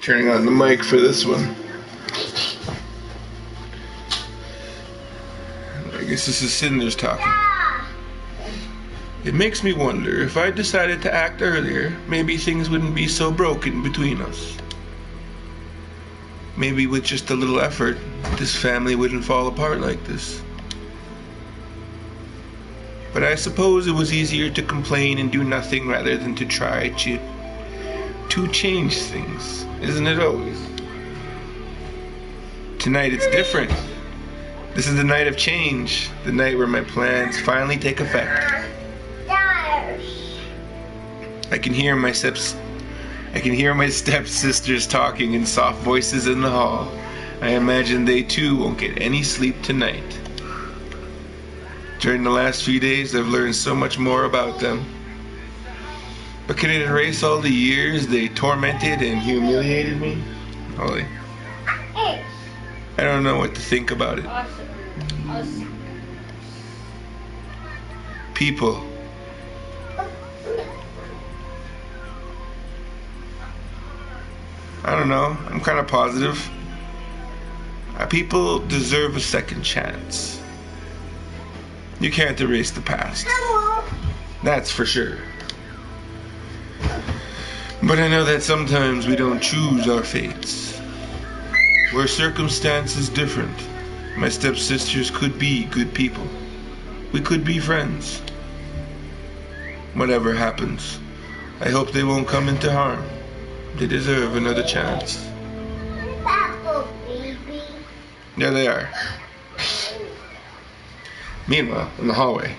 Turning on the mic for this one. I guess this is Cinders talking. It makes me wonder, if I decided to act earlier, maybe things wouldn't be so broken between us. Maybe with just a little effort, this family wouldn't fall apart like this. But I suppose it was easier to complain and do nothing rather than to try to change things, isn't it always? Tonight it's different. This is the night of change, the night where my plans finally take effect. I can hear my stepsisters talking in soft voices in the hall. I imagine they too won't get any sleep tonight. During the last few days, I've learned so much more about them. But can it erase all the years they tormented and humiliated me? Holly, I don't know what to think about it. People. I don't know. I'm kind of positive. People deserve a second chance. You can't erase the past. That's for sure. But I know that sometimes we don't choose our fates. Where circumstances different, my stepsisters could be good people. We could be friends. Whatever happens, I hope they won't come into harm. They deserve another chance. There they are. Meanwhile, in the hallway,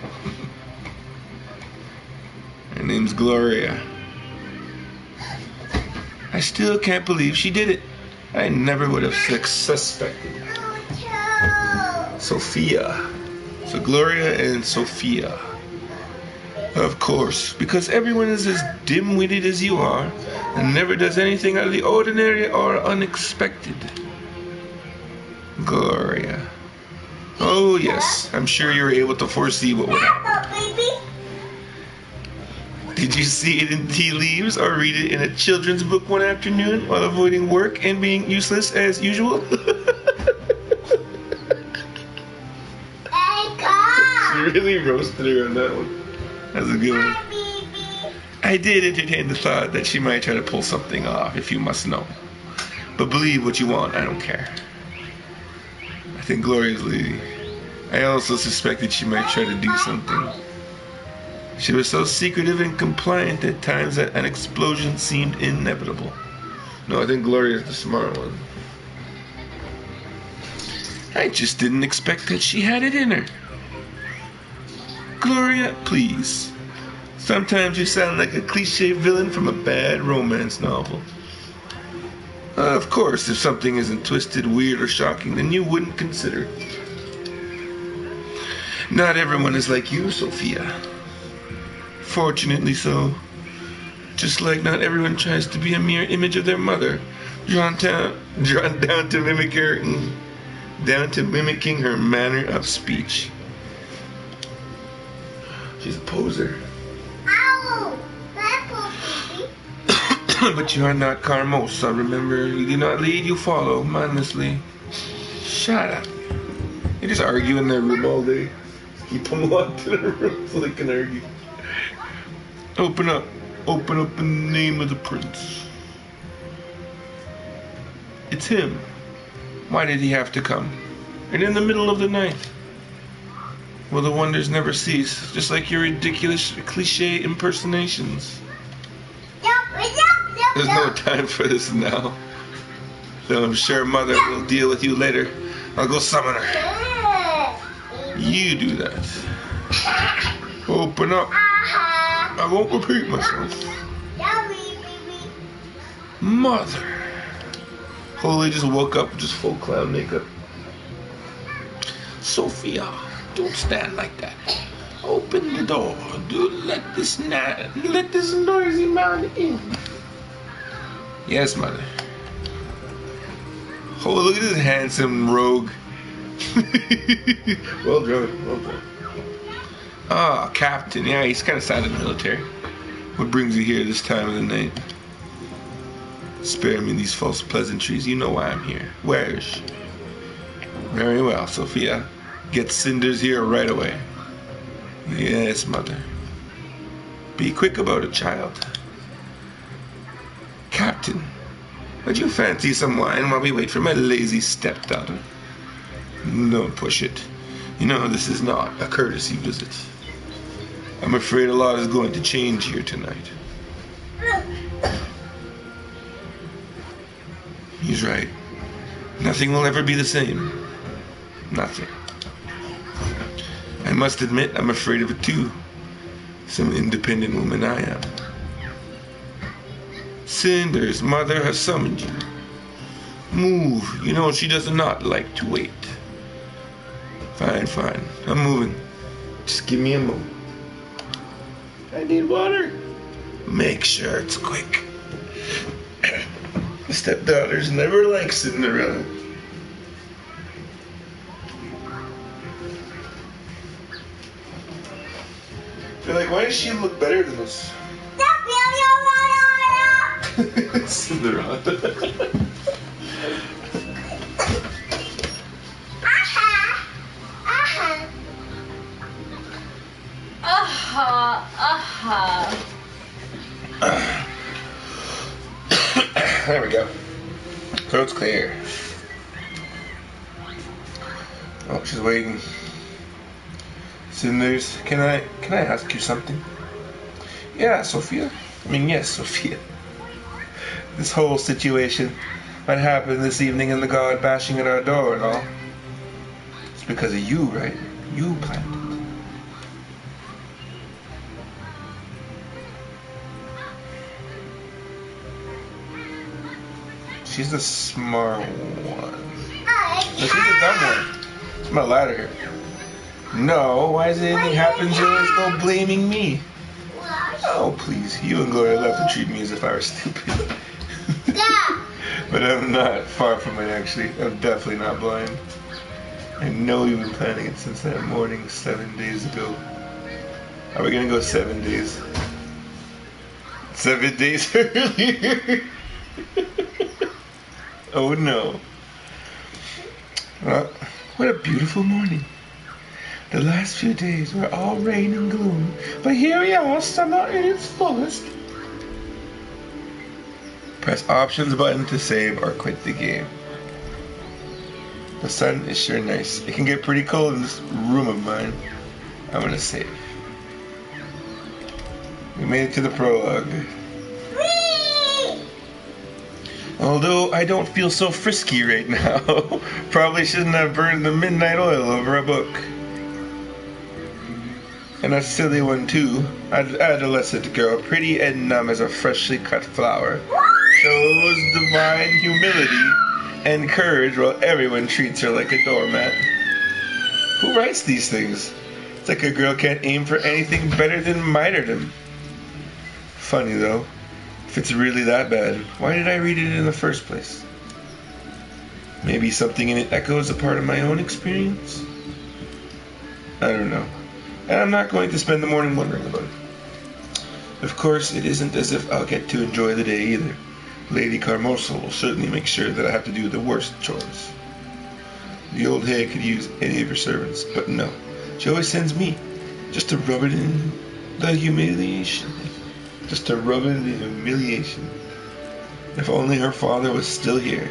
her name's Gloria. I still can't believe she did it. I never would have suspected. Sophia. So Gloria and Sophia. Of course, because everyone is as dim-witted as you are and never does anything out of the ordinary or unexpected. Gloria. Oh yes, I'm sure you were able to foresee what would happen. Did you see it in tea leaves or read it in a children's book one afternoon while avoiding work and being useless as usual? She really roasted her on that one. That's a good one. I did entertain the thought that she might try to pull something off, if you must know. But believe what you want, I don't care. I think Gloria's leaving. I also suspected she might try to do something. She was so secretive and compliant at times that an explosion seemed inevitable. No, I think Gloria's the smart one. I just didn't expect that she had it in her. Gloria, please. Sometimes you sound like a cliche villain from a bad romance novel. Of course, if something isn't twisted, weird, or shocking, then you wouldn't consider it. Not everyone is like you, Sophia. Fortunately so. Just like not everyone tries to be a mere image of their mother, drawn down to mimicking her manner of speech. She's a poser. Ow! But you are not Carmosa, remember? You do not lead, you follow, mindlessly. Shut up. You just argue in their room all day. Keep them locked in a room so they can argue. Open up. Open up in the name of the prince. It's him. Why did he have to come? And in the middle of the night? Well, the wonders never cease, just like your ridiculous cliche impersonations. There's no time for this now. So I'm sure Mother will deal with you later. I'll go summon her. You do that. Open up. I won't repeat myself. Mother. Holy just woke up with just full clown makeup. Sophia, don't stand like that. Open the door. Do let this noisy man in. Yes, Mother. Oh, look at this handsome rogue. Well done, well done. Ah, Captain. Yeah, he's kind of sad in the military. What brings you here this time of the night? Spare me these false pleasantries. You know why I'm here. Where is she? Very well, Sophia. Get Cinders here right away. Yes, mother. Be quick about it, child. Captain, would you fancy some wine while we wait for my lazy stepdaughter? Don't push it. You know, this is not a courtesy visit. I'm afraid a lot is going to change here tonight. He's right. Nothing will ever be the same. Nothing. I must admit, I'm afraid of it too. Some independent woman I am. Cinders' mother has summoned you. Move. You know she does not like to wait. Fine, fine. I'm moving. Just give me a moment. I need water. Make sure it's quick. The stepdaughters never like Cinderella. They're like, why does she look better than us? Cinderella. There we go. Throat's clear. Oh, she's waiting. Cinders, can I ask you something? Yeah, Sophia. Yes, Sophia. This whole situation, what happened this evening and the guard bashing at our door and all, it's because of you, right? You planned it. She's the smart one. No, she's the dumb one. It's my ladder here. No, why does anything happen? You always go blaming me. Oh, please. You and Gloria love to treat me as if I were stupid. But I'm not. Far from it, actually. I'm definitely not blind. I know you've been planning it since that morning 7 days ago. Are we going to go 7 days? 7 days earlier? Oh no. Well, what a beautiful morning. The last few days were all rain and gloom, but here we are, summer in its fullest. Press options button to save or quit the game. The sun is sure nice. It can get pretty cold in this room of mine. I'm gonna save. We made it to the prologue. Although I don't feel so frisky right now. Probably shouldn't have burned the midnight oil over a book. And a silly one too. Adolescent girl, pretty and numb as a freshly cut flower, shows divine humility and courage while everyone treats her like a doormat. Who writes these things? It's like a girl can't aim for anything better than martyrdom. Funny though. If it's really that bad, why did I read it in the first place? Maybe something in it echoes a part of my own experience? I don't know. And I'm not going to spend the morning wondering about it. Of course, it isn't as if I'll get to enjoy the day either. Lady Carmosa will certainly make sure that I have to do the worst chores. The old hag could use any of her servants, but no. She always sends me, just to rub it in the humiliation. Just to rub it in the humiliation. If only her father was still here,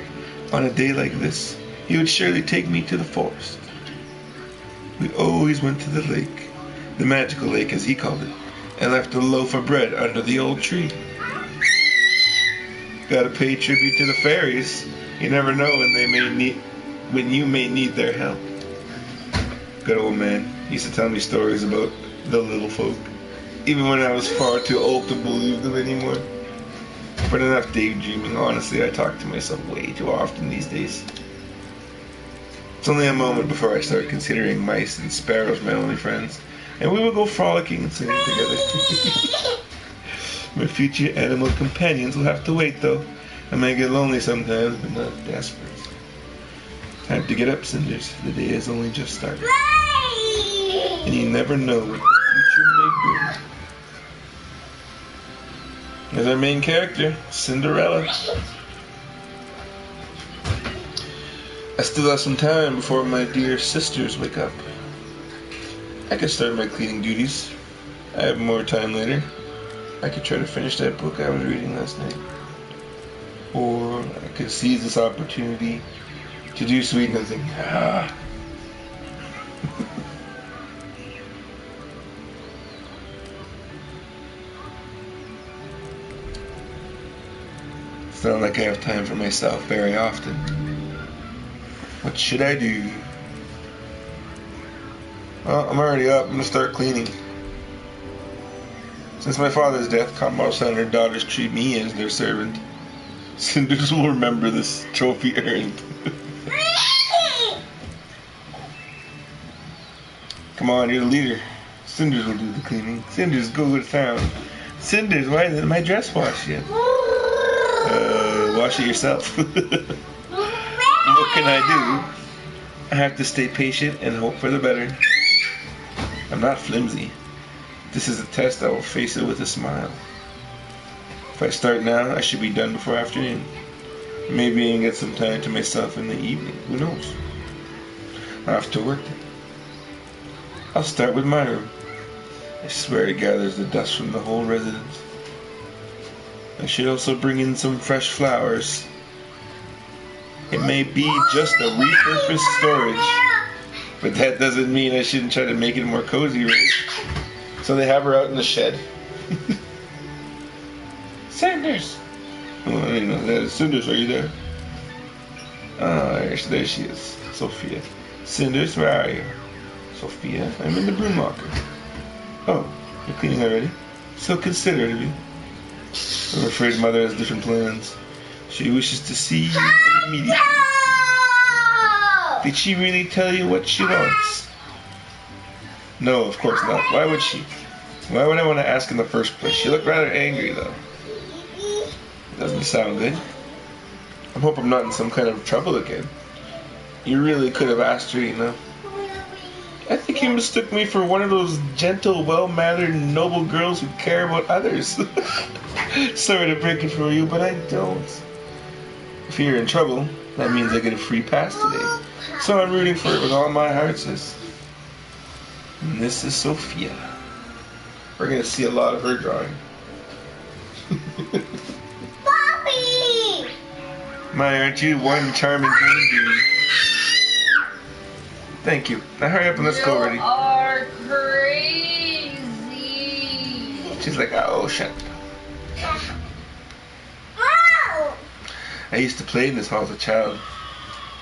on a day like this, he would surely take me to the forest. We always went to the lake, the magical lake as he called it, and left a loaf of bread under the old tree. Gotta pay tribute to the fairies. You never know when you may need their help. Good old man. He used to tell me stories about the little folk, even when I was far too old to believe them anymore. But enough daydreaming. Honestly, I talk to myself way too often these days. It's only a moment before I start considering mice and sparrows my only friends, and we will go frolicking and singing together. My future animal companions will have to wait though. I may get lonely sometimes, but not desperate. Time to get up, Cinders. The day has only just started. And you never know what the future may bring. There's our main character, Cinderella. I still have some time before my dear sisters wake up. I could start my cleaning duties. I have more time later. I could try to finish that book I was reading last night. Or I could seize this opportunity to do sweet nothing. It's not like I have time for myself very often. What should I do? Well, I'm already up. I'm gonna start cleaning. Since my father's death, Carmosa and her daughters treat me as their servant. Cinders will remember this trophy earned. Come on, you're the leader. Cinders will do the cleaning. Cinders, go to town. Cinders, why isn't my dress washed yet? Wash it yourself. What can I do? I have to stay patient and hope for the better. I'm not flimsy. This is a test. I will face it with a smile. If I start now, I should be done before afternoon. Maybe I can get some time to myself in the evening. Who knows? I'll have to work then. I'll start with my room. I swear it gathers the dust from the whole residence. I should also bring in some fresh flowers. It may be just a repurposed storage, but that doesn't mean I shouldn't try to make it more cozy, right? So they have her out in the shed. Cinders! Oh, I didn't know that. Cinders, are you there? Oh, there she is. Sophia. Cinders, where are you? Sophia, I'm in the broom locker. Oh, you're cleaning already? So considerate of you. I'm afraid Mother has different plans. She wishes to see you immediately. Did she really tell you what she wants? No, of course not. Why would she? Why would I want to ask in the first place? She looked rather angry, though. Doesn't sound good. I hope I'm not in some kind of trouble again. You really could have asked her, you know. I think you mistook me for one of those gentle, well-mannered, noble girls who care about others. Sorry to break it for you, but I don't. If you're in trouble, that means I get a free pass today. So I'm rooting for it with all my heart, sis. And this is Sophia. We're going to see a lot of her drawing. Bobby! My, aren't you one charming human being? Thank you. Now hurry up and let's go already. You are crazy. She's like, oh, shut up. I used to play in this hall as a child.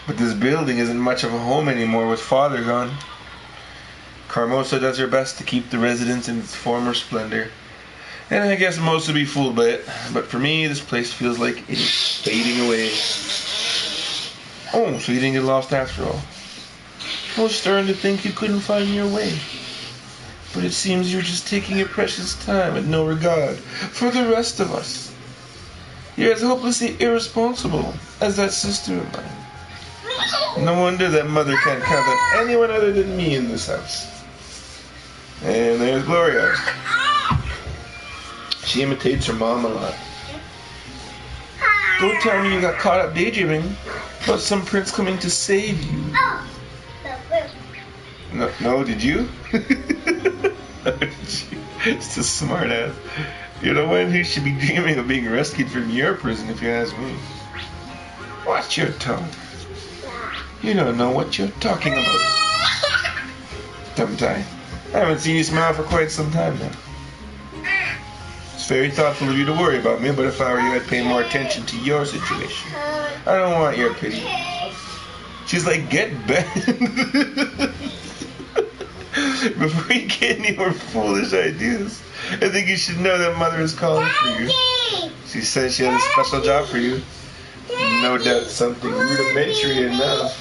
But this building isn't much of a home anymore with Father gone. Carmosa does her best to keep the residence in its former splendor. And I guess most would be fooled by it. But for me, this place feels like it is fading away. Oh, so you didn't get lost after all. I was starting to think you couldn't find your way. But it seems you're just taking your precious time with no regard for the rest of us. You're as hopelessly irresponsible as that sister of mine. No wonder that Mother can't count on anyone other than me in this house. And there's Gloria. She imitates her mom a lot. Don't tell me you got caught up daydreaming about some prince coming to save you. No, did you? It's a smart ass. You're the one who should be dreaming of being rescued from your prison, if you ask me. Watch your tongue. You don't know what you're talking about. Tongue-tie. I haven't seen you smile for quite some time now. It's very thoughtful of you to worry about me, but if I were you, I'd pay more attention to your situation. I don't want your pity. She's like, get back. Before you get any more foolish ideas, I think you should know that Mother is calling for you. She said she had a special job for you. No doubt something rudimentary enough.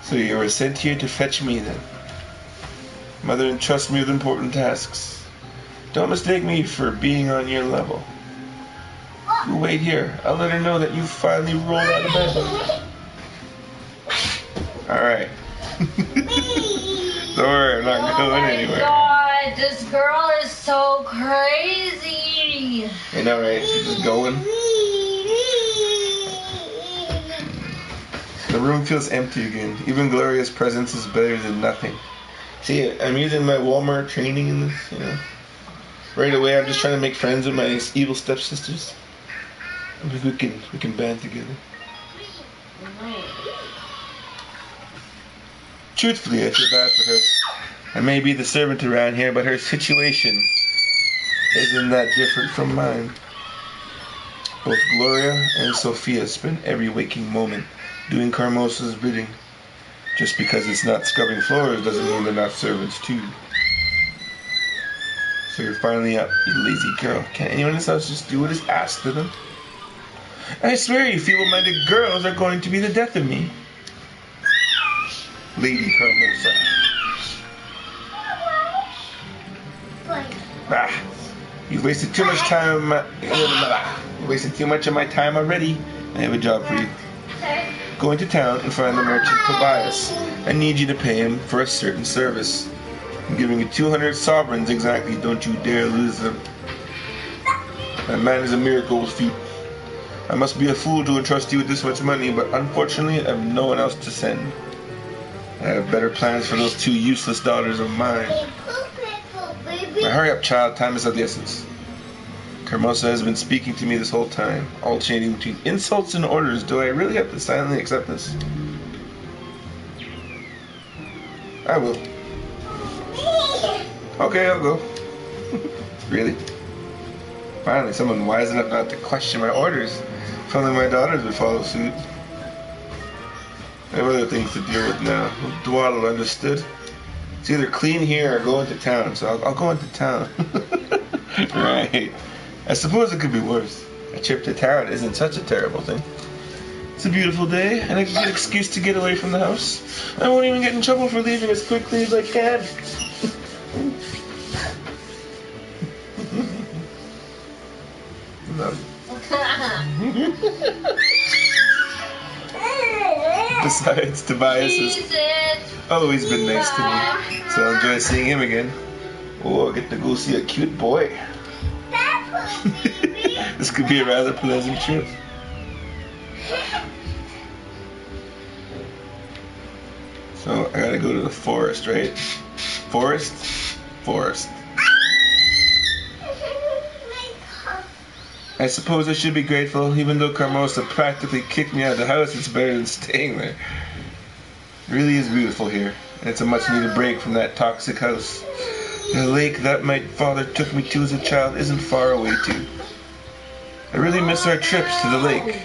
So you were sent here to fetch me then. Mother entrusts me with important tasks. Don't mistake me for being on your level. You wait here. I'll let her know that you finally rolled out of bed. Alright. Don't worry, I'm not going anywhere. Oh my god, this girl is so crazy. I know, right? She's just going. The room feels empty again. Even Gloria's presence is better than nothing. See, I'm using my Walmart training in this, you know. Right away, I'm just trying to make friends with my evil stepsisters. We can band together. Truthfully, I feel bad for her. I may be the servant around here, but her situation isn't that different from mine. Both Gloria and Sophia spend every waking moment doing Carmosa's bidding. Just because it's not scrubbing floors doesn't mean they're not servants too. So you're finally up, you lazy girl. Can't anyone in this house just do what is asked of them? I swear you feeble-minded girls are going to be the death of me. Lady Carmosa. Ah, you've wasted too much time. You wasted too much of my time already. I have a job for you. Go into town and find the merchant Tobias. I need you to pay him for a certain service. I'm giving you 200 sovereigns exactly. Don't you dare lose them. That man is a miracle with feet. I must be a fool to entrust you with this much money, but unfortunately I have no one else to send. I have better plans for those two useless daughters of mine. Now hurry up, child. Time is of the essence. Carmosa has been speaking to me this whole time, alternating between insults and orders. Do I really have to silently accept this? I will. Okay, I'll go. Really? Finally, someone wise enough not to question my orders. If only my daughters would follow suit. I have other things to deal with now. Dwaddle, understood? It's either clean here or go into town, so I'll go into town. Right. I suppose it could be worse. A trip to town isn't such a terrible thing. It's a beautiful day, and a good excuse to get away from the house. I won't even get in trouble for leaving as quickly as I can. No. Besides, Tobias has always been nice to me, so I'll enjoy seeing him again. Oh, I get to go see a cute boy. This could be a rather pleasant trip. So I gotta go to the forest, right? Forest? Forest. I suppose I should be grateful, even though Carmosa practically kicked me out of the house. It's better than staying there. It really is beautiful here, and it's a much needed break from that toxic house. The lake that my father took me to as a child isn't far away too. I really miss our trips to the lake.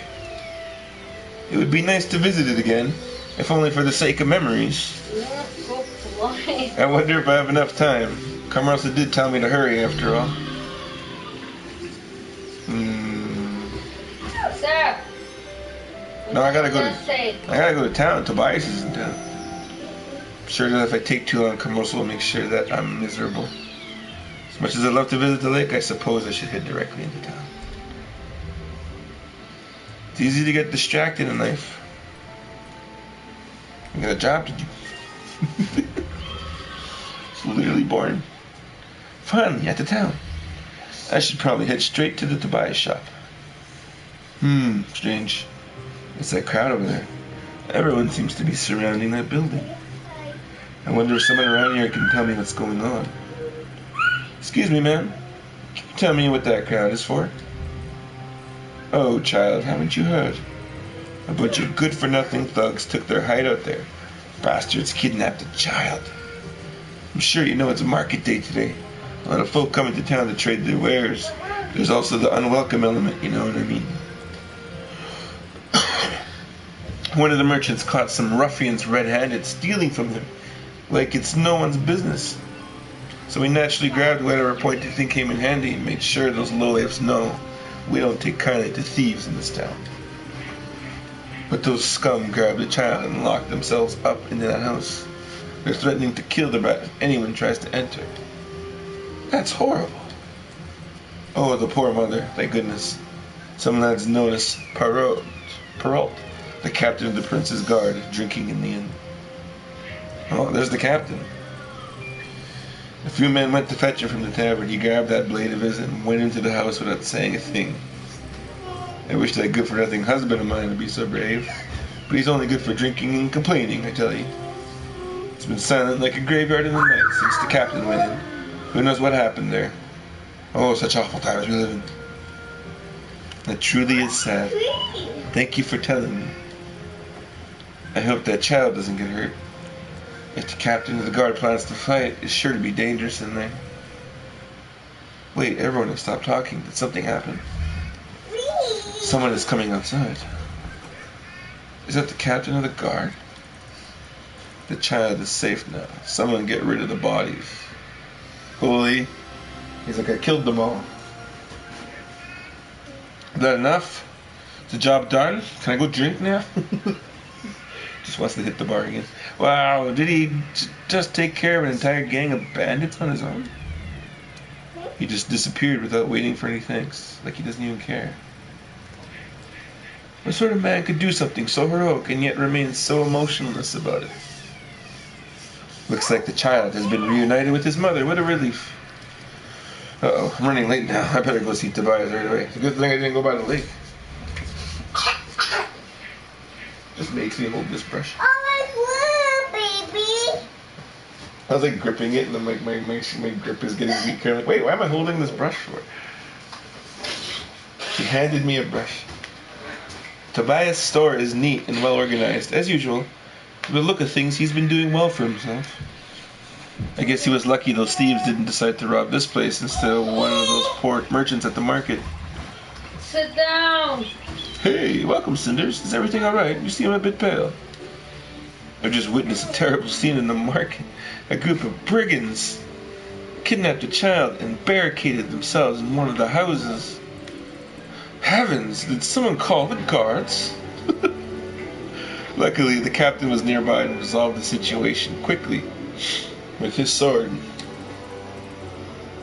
It would be nice to visit it again, if only for the sake of memories. I wonder if I have enough time. Carmosa did tell me to hurry after all. Sir. No, I gotta go to town. Tobias is in town. I'm sure that if I take too long, Carmosa will make sure that I'm miserable. As much as I love to visit the lake, I suppose I should head directly into town. It's easy to get distracted in life. I got a job to do. It's literally boring. Finally, at the town. I should probably head straight to the Tobias shop. Strange. It's that crowd over there. Everyone seems to be surrounding that building. I wonder if someone around here can tell me what's going on. Excuse me, ma'am. Can you tell me what that crowd is for? Oh, child, haven't you heard? A bunch of good-for-nothing thugs took their hideout there. Bastards kidnapped a child. I'm sure you know it's a market day today. A lot of folk coming to town to trade their wares. There's also the unwelcome element, you know what I mean? One of the merchants caught some ruffians red-handed stealing from him, like it's no one's business. So we naturally grabbed whatever point they think came in handy and made sure those lowlifes know we don't take kindly to thieves in this town. But those scum grabbed the child and locked themselves up into that house. They're threatening to kill the brat if anyone tries to enter. That's horrible. Oh, the poor mother, thank goodness. Some lads known as Perrault, the captain of the prince's guard, drinking in the inn. Oh, there's the captain. A few men went to fetch him from the tavern. He grabbed that blade of his and went into the house without saying a thing. I wish that good-for-nothing husband of mine would be so brave. But he's only good for drinking and complaining, I tell you. It's been silent like a graveyard in the night since the captain went in. Who knows what happened there? Oh, such awful times we live in. That truly is sad. Thank you for telling me. I hope that child doesn't get hurt. If the captain of the guard plans to fight, it's sure to be dangerous in there. Wait, everyone has stopped talking. Did something happen? Someone is coming outside. Is that the captain of the guard? The child is safe now. Someone get rid of the bodies. Holy. He's like, I killed them all. Is that enough? Is the job done? Can I go drink now? Just wants to hit the bar again. Wow, did he just take care of an entire gang of bandits on his own? He just disappeared without waiting for any thanks. Like he doesn't even care. What sort of man could do something so heroic and yet remain so emotionless about it? Looks like the child has been reunited with his mother. What a relief. Uh-oh, I'm running late now. I better go see Tobias right away. It's a good thing I didn't go by the lake. Just makes me hold this brush. Oh, my baby. I was like gripping it and then like my grip is getting weaker. I'm like, wait, why am I holding this brush for? She handed me a brush. Tobias' store is neat and well organized, as usual. By the look of things, he's been doing well for himself. I guess he was lucky those thieves didn't decide to rob this place instead of one of those poor merchants at the market. Sit down. Hey, welcome, Cinders. Is everything alright? You seem a bit pale. I've just witnessed a terrible scene in the market. A group of brigands kidnapped a child and barricaded themselves in one of the houses. Heavens, did someone call the guards? Luckily, the captain was nearby and resolved the situation quickly with his sword.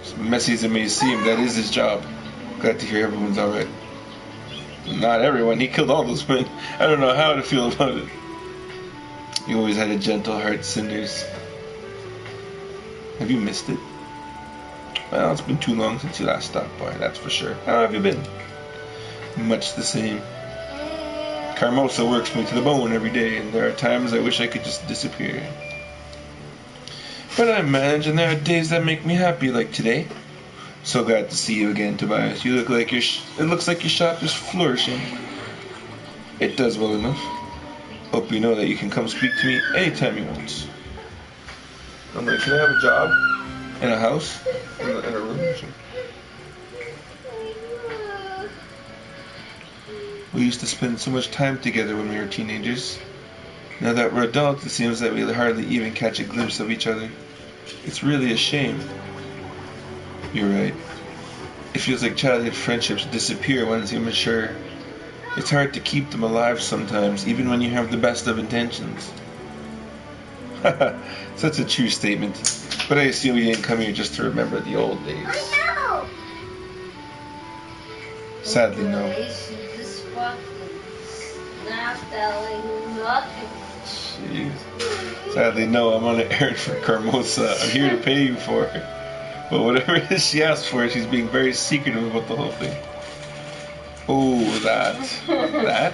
As messy as it may seem, that is his job. Glad to hear everyone's alright. Not everyone, he killed all those men. I don't know how to feel about it. You always had a gentle heart, Cinders. Have you missed it? Well, it's been too long since you last stopped by, that's for sure. How have you been? Much the same. Carmosa works me to the bone every day, and there are times I wish I could just disappear. But I manage, and there are days that make me happy, like today. So glad to see you again, Tobias. You look like it looks like your shop is flourishing. It does well enough. Hope you know that you can come speak to me anytime you want. I'm like, can I have a job? In a house? In a room? We used to spend so much time together when we were teenagers. Now that we're adults, it seems that we hardly even catch a glimpse of each other. It's really a shame. You're right. It feels like childhood friendships disappear once you mature. It's hard to keep them alive sometimes, even when you have the best of intentions. Such a true statement. But I assume you didn't come here just to remember the old days. I know. Sadly, no. Jeez. Sadly, no. I'm on an errand for Carmosa. I'm here to pay you for it. But whatever it is she asked for, she's being very secretive about the whole thing. Oh, that?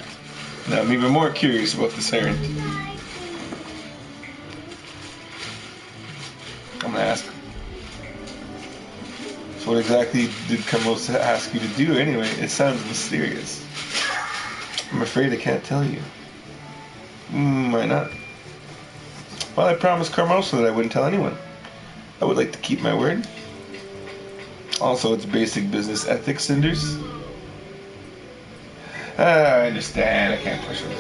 Now I'm even more curious about this errand. I'm gonna ask. So what exactly did Carmosa ask you to do anyway? It sounds mysterious. I'm afraid I can't tell you. Why not? Well, I promised Carmosa that I wouldn't tell anyone. I would like to keep my word. Also, it's basic business ethics, Cinders. I understand. I can't push it.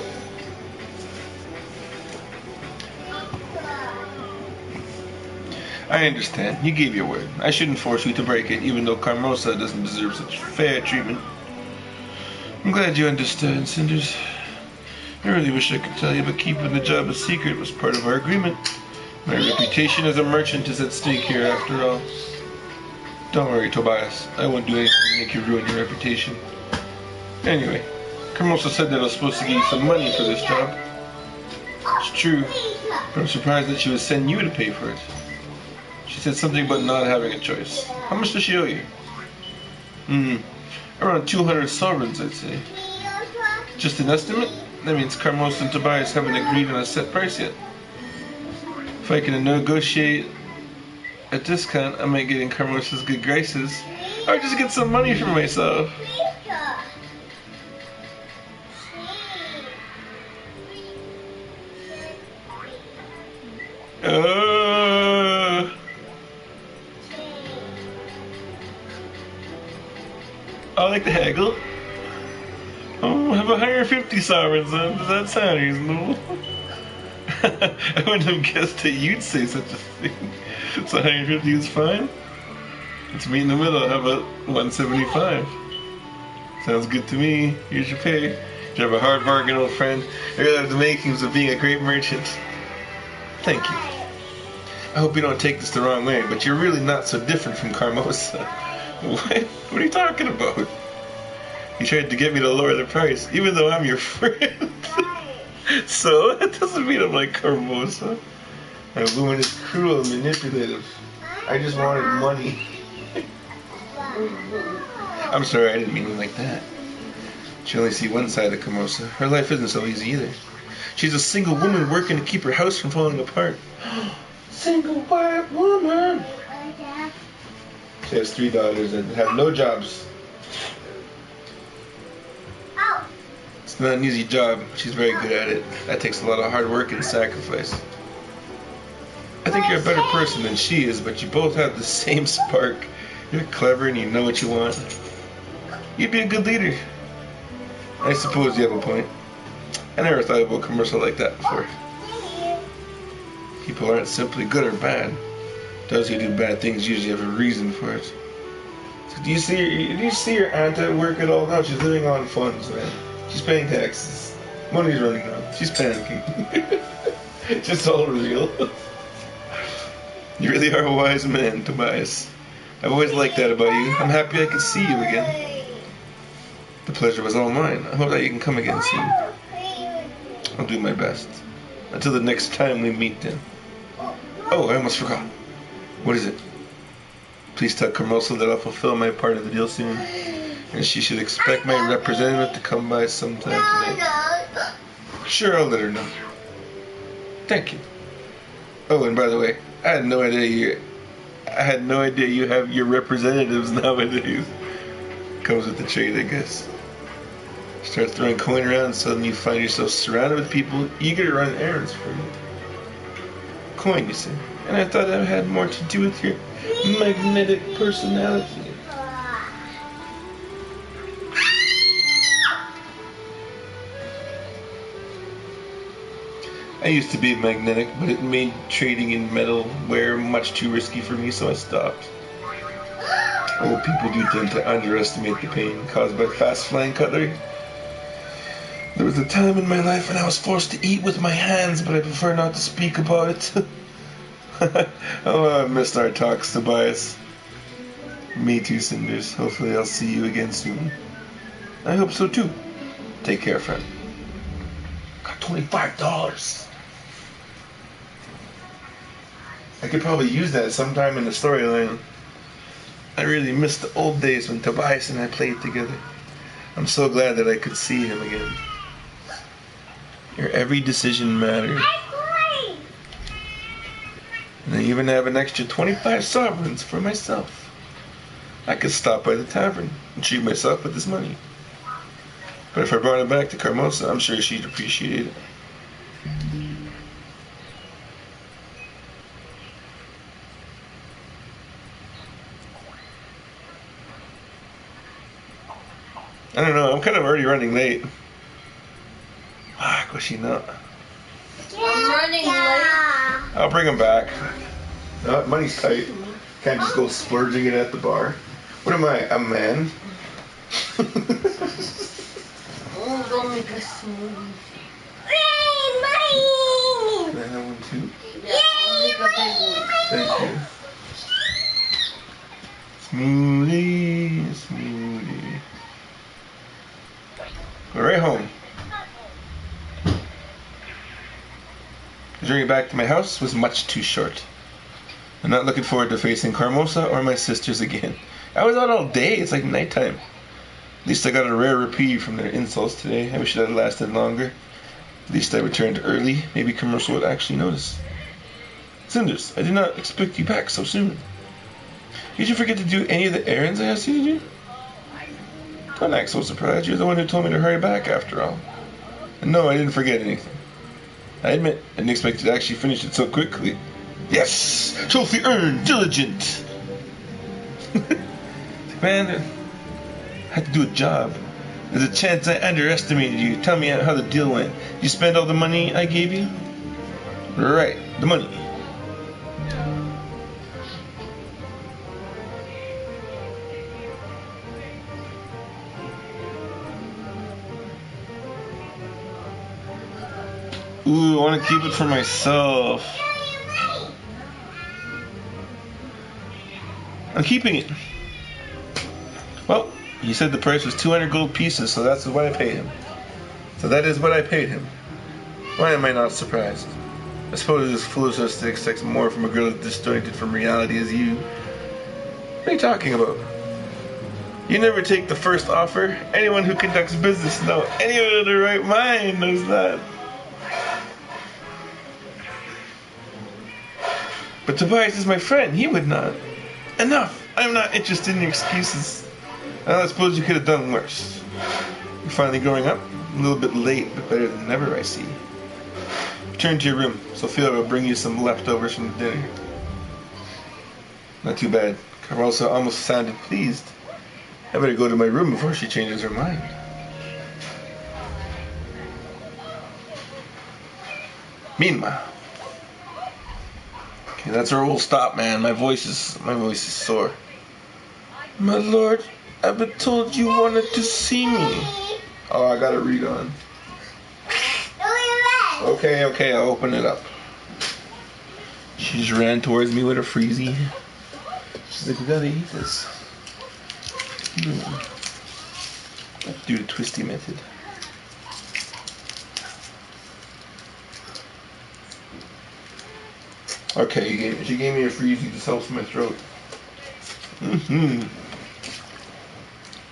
I understand. You gave your word. I shouldn't force you to break it, even though Carmosa doesn't deserve such fair treatment. I'm glad you understand, Cinders. I really wish I could tell you, but keeping the job a secret was part of our agreement. My reputation as a merchant is at stake here, after all. Don't worry, Tobias. I won't do anything to make you ruin your reputation. Anyway, Carmosa said that I was supposed to give you some money for this job. It's true, but I'm surprised that she would send you to pay for it. She said something about not having a choice. How much does she owe you? Around 200 sovereigns, I'd say. Just an estimate? That means Carmos and Tobias haven't agreed on a set price yet. If I can negotiate a discount, I might get in Carmos's good graces, or just get some money for myself. I like the haggle. Oh, I have 150 sovereigns then. Does that sound reasonable? I wouldn't have guessed that you'd say such a thing. So 150 is fine? Let's meet in the middle. How about 175? Sounds good to me. Here's your pay. You have a hard bargain, old friend. I really have the makings of being a great merchant. Thank you. I hope you don't take this the wrong way, but you're really not so different from Carmosa. What? What are you talking about? You tried to get me to lower the price, even though I'm your friend. So, that doesn't mean I'm like Carmosa. That woman is cruel and manipulative. I just wanted money. I'm sorry, I didn't mean it like that. You only see one side of Carmosa. Her life isn't so easy either. She's a single woman working to keep her house from falling apart. Single white woman. She has 3 daughters and have no jobs. It's not an easy job. She's very good at it. That takes a lot of hard work and sacrifice. I think you're a better person than she is, but you both have the same spark. You're clever and you know what you want. You'd be a good leader. I suppose you have a point. I never thought about a commercial like that before. People aren't simply good or bad. Those who do bad things usually have a reason for it. So do you see your aunt at work at all? No, she's living on funds, man. She's paying taxes. Money's running out. She's panicking. It's just all real. You really are a wise man, Tobias. I've always liked that about you. I'm happy I could see you again. The pleasure was all mine. I hope that you can come again soon. I'll do my best. Until the next time we meet then. Oh, I almost forgot. What is it? Please tell Carmosa that I'll fulfill my part of the deal soon. And she should expect my representative to come by sometime today. Sure, I'll let her know. Thank you. Oh, and by the way, I had no idea you have your representatives nowadays. Comes with the trade, I guess. Start throwing coin around and suddenly you find yourself surrounded with people eager to run errands for you. Coin, you see. And I thought that had more to do with your magnetic personality. I used to be magnetic, but it made trading in metalware much too risky for me, so I stopped. Oh, people do tend to underestimate the pain caused by fast-flying cutlery. There was a time in my life when I was forced to eat with my hands, but I prefer not to speak about it. Oh, I missed our talks, Tobias. Me too, Cinders. Hopefully I'll see you again soon. I hope so too. Take care, friend. Got $25. I could probably use that sometime in the storyline. I really miss the old days when Tobias and I played together. I'm so glad that I could see him again. Your every decision matters. And I even have an extra 25 sovereigns for myself. I could stop by the tavern and treat myself with this money. But if I brought it back to Carmosa, I'm sure she'd appreciate it. I don't know, I'm kind of already running late. Was she not? I'm running late. I'll bring him back. No, money's tight. Can't just go splurging it at the bar. What am I, a man? Oh, don't make a smoothie. Can I have one too? Yeah, I'll make a big one. Thank you. Smoothie, smoothie. Go right home. The journey back to my house was much too short. I'm not looking forward to facing Carmosa or my sisters again. I was out all day. It's like nighttime. At least I got a rare reprieve from their insults today. I wish it had lasted longer. At least I returned early. Maybe Commercial would actually notice. Cinders, I did not expect you back so soon. Did you forget to do any of the errands I asked you to do? Don't act so surprised. You're the one who told me to hurry back after all. And no, I didn't forget anything. I admit, I didn't expect you to actually finish it so quickly. Yes! Trophy earned! Diligent! Man, I had to do a job. There's a chance I underestimated you. Tell me how the deal went. Did you spend all the money I gave you? Right, the money. Ooh, I want to keep it for myself. I'm keeping it. Well, he said the price was 200 gold pieces, so that's what I paid him. So that is what I paid him. Why am I not surprised? I suppose it is foolish us to expect more from a girl as disjointed from reality as you. What are you talking about? You never take the first offer. Anyone who conducts business knows. Anyone in their right mind knows that. But Tobias is my friend. He would not. Enough. I'm not interested in your excuses. Well, I suppose you could have done worse. You're finally growing up. A little bit late, but better than never, I see. Return to your room. Sophia will bring you some leftovers from the dinner. Not too bad. Carvalsa almost sounded pleased. I better go to my room before she changes her mind. Meanwhile. Okay, that's where we'll stop, man. My voice is sore. My lord, I've been told you wanted to see me. Oh, I gotta read on. Okay, I'll open it up. She just ran towards me with a freezy. She's like, we gotta eat this. Let's do the twisty method. Okay, she gave me a freezy. This helps my throat.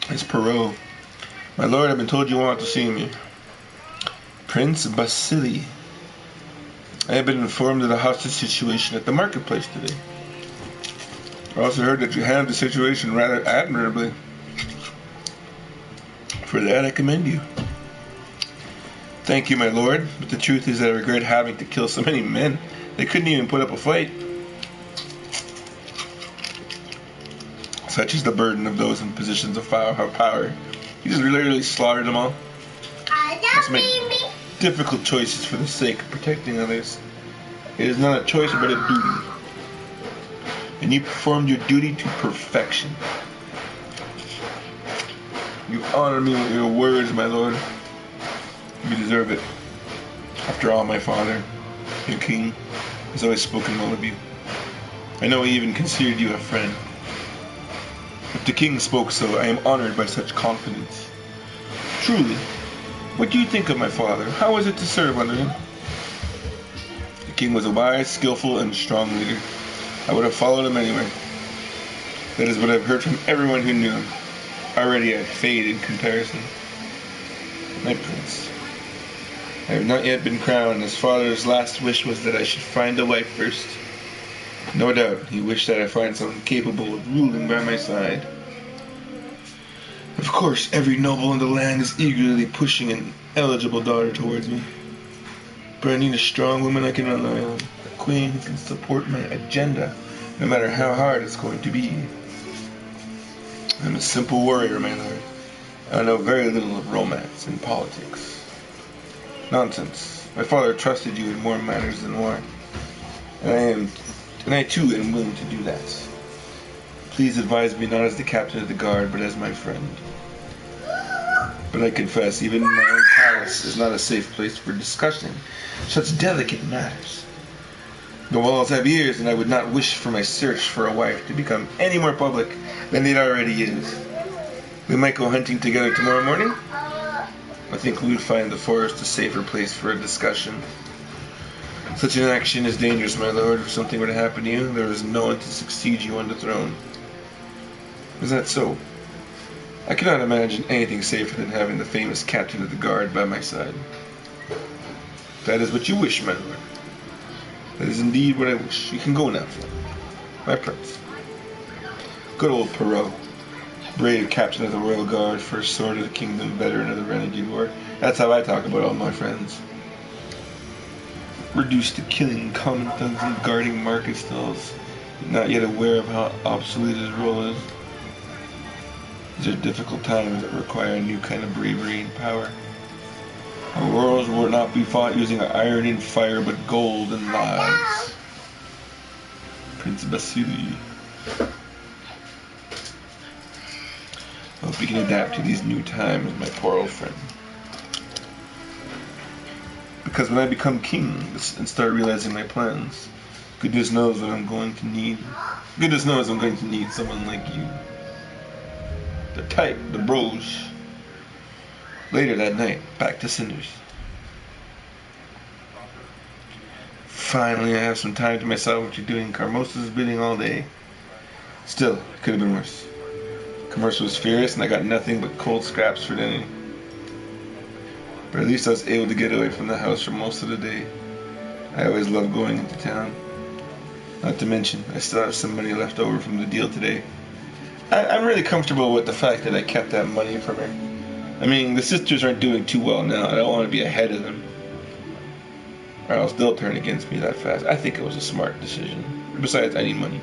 It's Perot. My lord, I've been told you want to see me. Prince Basili. I have been informed of the hostage situation at the marketplace today. I also heard that you handled the situation rather admirably. For that, I commend you. Thank you, my lord, but the truth is that I regret having to kill so many men. They couldn't even put up a fight. Such is the burden of those in positions of power. You just literally slaughtered them all. Must make difficult choices for the sake of protecting others. It is not a choice but a duty. And you performed your duty to perfection. You honor me with your words, my lord. You deserve it. After all, my father, your king, has always spoken well of you. I know he even considered you a friend. If the king spoke so, I am honored by such confidence. Truly, what do you think of my father? How was it to serve under him? The king was a wise, skillful, and strong leader. I would have followed him anywhere. That is what I've heard from everyone who knew him. Already I fade in comparison. My prince, I have not yet been crowned. His father's last wish was that I should find a wife first. No doubt, he wished that I find someone capable of ruling by my side. Of course, every noble in the land is eagerly pushing an eligible daughter towards me. But I need a strong woman I can rely on. A queen who can support my agenda, no matter how hard it's going to be. I'm a simple warrior, my lord. I know very little of romance and politics. Nonsense. My father trusted you in more matters than war. And I too am willing to do that. Please advise me not as the captain of the guard, but as my friend. But I confess, even my own palace is not a safe place for discussing such delicate matters. The walls have ears, and I would not wish for my search for a wife to become any more public than it already is. We might go hunting together tomorrow morning. I think we would find the forest a safer place for a discussion. Such an action is dangerous, my lord. If something were to happen to you, there is no one to succeed you on the throne. Is that so? I cannot imagine anything safer than having the famous captain of the guard by my side. That is what you wish, my lord. That is indeed what I wish. You can go now, my prince. Good old Perrault, brave captain of the Royal Guard, first sword of the kingdom, veteran of the Renegade War. That's how I talk about all my friends. Reduced to killing common thugs and guarding market stalls, not yet aware of how obsolete his role is. These are difficult times that require a new kind of bravery and power. Our wars will not be fought using iron and fire, but gold and lives. Prince Vasily. I hope you can adapt to these new times, my poor old friend. Because when I become king and start realizing my plans, goodness knows what I'm going to need. Goodness knows I'm going to need someone like you. The type, the bros. Later that night, back to Cinders. Finally, I have some time to myself after doing Carmossa's bidding all day. Still, it could have been worse. Carmossa was furious and I got nothing but cold scraps for dinner. But at least I was able to get away from the house for most of the day. I always loved going into town. Not to mention, I still have some money left over from the deal today. I'm really comfortable with the fact that I kept that money from her. I mean, the sisters aren't doing too well now. I don't want to be ahead of them, or else they'll turn against me that fast. I think it was a smart decision. Besides, I need money.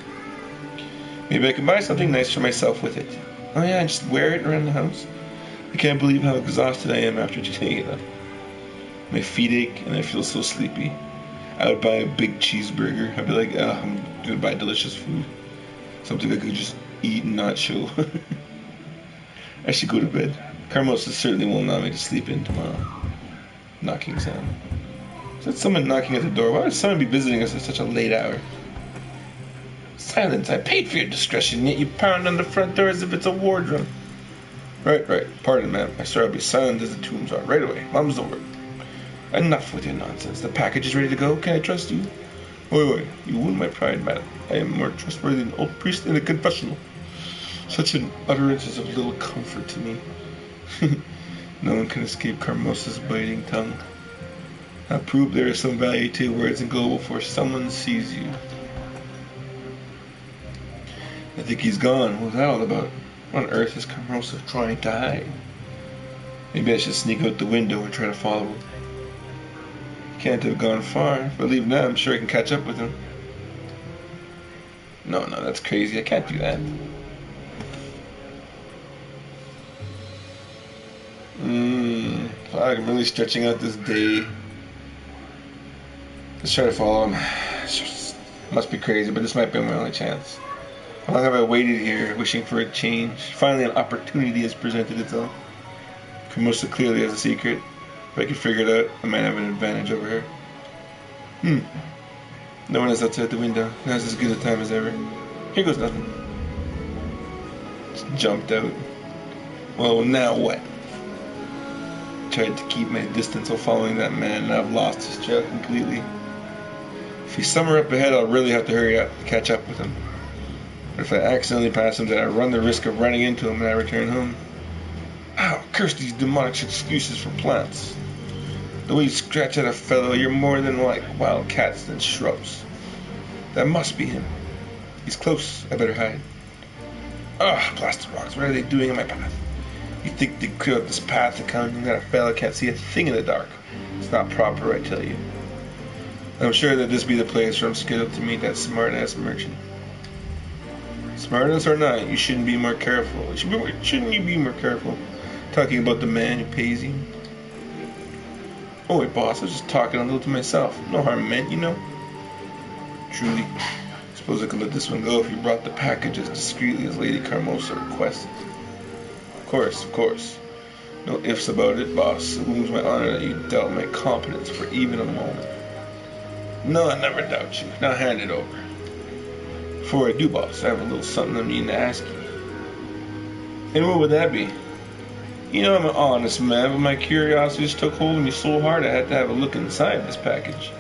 Maybe I can buy something nice for myself with it. Oh yeah, and just wear it around the house. I can't believe how exhausted I am after today, though. My feet ache and I feel so sleepy. I would buy a big cheeseburger. I'd be like, I'm gonna buy delicious food. Something I could just eat and not show. I should go to bed. Carmossa certainly won't allow me to sleep in tomorrow. Knocking sound. Is that someone knocking at the door? Why would someone be visiting us at such a late hour? Silence, I paid for your discretion, yet you pound on the front door as if it's a wardroom. Right. Pardon, ma'am. I swear I'll be silent as the tombs are. Right away. Mum's the word. Enough with your nonsense. The package is ready to go. Can I trust you? Wait. You wound my pride, madam. I am more trustworthy than an old priest in a confessional. Such an utterance is of little comfort to me. No one can escape Carmossa's biting tongue. I prove there is some value to your words and go before someone sees you. I think he's gone. What's that all about? What on earth is Carmossa trying to hide? Maybe I should sneak out the window and try to follow him. Can't have gone far. If I leave now, I'm sure I can catch up with him. No, that's crazy. I can't do that. I'm really stretching out this day. Let's try to follow him. Must be crazy, but this might be my only chance. How long have I waited here, wishing for a change? Finally, an opportunity has presented itself. Carmossa clearly has a secret. If I could figure it out, I might have an advantage over her. No one is outside the window. Now's as good a time as ever. Here goes nothing. Just jumped out. Well, now what? Tried to keep my distance while following that man, and I've lost his trail completely. If he's somewhere up ahead, I'll really have to hurry up and catch up with him. But if I accidentally pass him, then I run the risk of running into him when I return home. Ow, curse these demonic excuses for plants. The way you scratch at a fellow, you're more than like wild cats than shrubs. That must be him. He's close. I better hide. Blasted rocks. What are they doing in my path? You think they clear up this path accounting that a fella can't see a thing in the dark? It's not proper, I tell you. I'm sure that this be the place where I'm scheduled to meet that smart-ass merchant. Smartness or not, you shouldn't be more careful. Shouldn't you be more careful talking about the man who pays you? Oh wait, boss, I was just talking a little to myself. No harm meant, you know. Truly, suppose I could let this one go if you brought the package as discreetly as Lady Carmossa requested. Of course. No ifs about it, boss. It wounds my honor that you doubt my competence for even a moment. No, I never doubt you. Now hand it over. Before I do, boss, I have a little something I mean to ask you. And what would that be? You know I'm an honest man, but my curiosity just took hold of me so hard I had to have a look inside this package.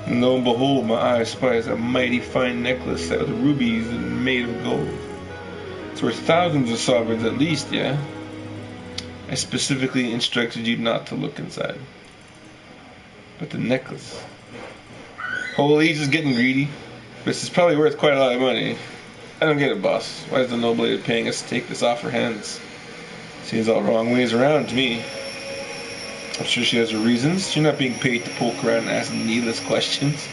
And lo and behold, my eye spies a mighty fine necklace set with rubies and made of gold. It's worth thousands of sovereigns at least, yeah? I specifically instructed you not to look inside. But the necklace. Holy, he's just getting greedy. This is probably worth quite a lot of money. I don't get it, boss. Why is the noble lady paying us to take this off her hands? Seems all wrong ways around to me. I'm sure she has her reasons. She's not being paid to poke around and ask needless questions.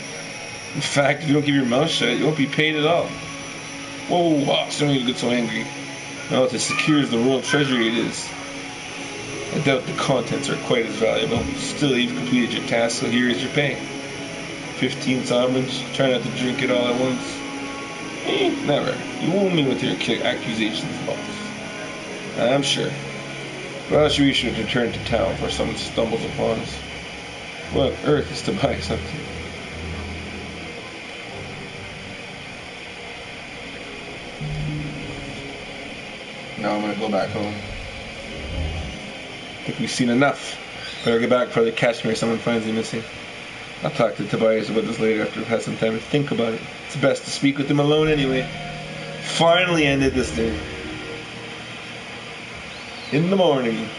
In fact, if you don't keep your mouth shut, you won't be paid at all. Whoa, boss, don't even get so angry. No, it secures the royal treasury it is. I doubt the contents are quite as valuable. Still, you've completed your task, so here is your pay. 15 sovereigns. Try not to drink it all at once. Never. You won't me with your accusations, boss. I'm sure. Well, we should return to town before someone stumbles upon us. What on earth is to buy something? Now I'm gonna go back home. I think we've seen enough. Better get back before they catch me or someone finds me missing. I'll talk to Tobias about this later after I've had some time to think about it. It's best to speak with him alone anyway. Finally ended this day. In the morning.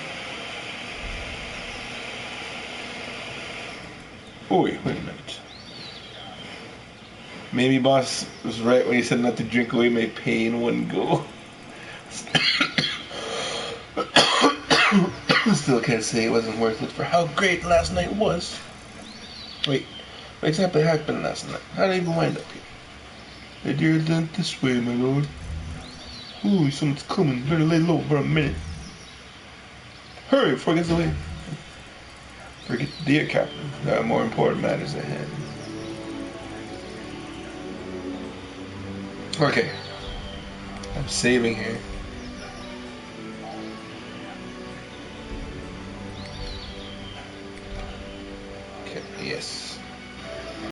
Oh wait a minute. Maybe boss was right when he said not to drink away my pay in one go. Still can't say it wasn't worth it for how great last night was. Wait, what exactly happened last night? How did I even wind up here? The dear done this way, my lord. Ooh, someone's coming. Better lay low for a minute. Hurry before it gets away. Forget the dear captain. There are more important matters at hand. Okay. I'm saving here.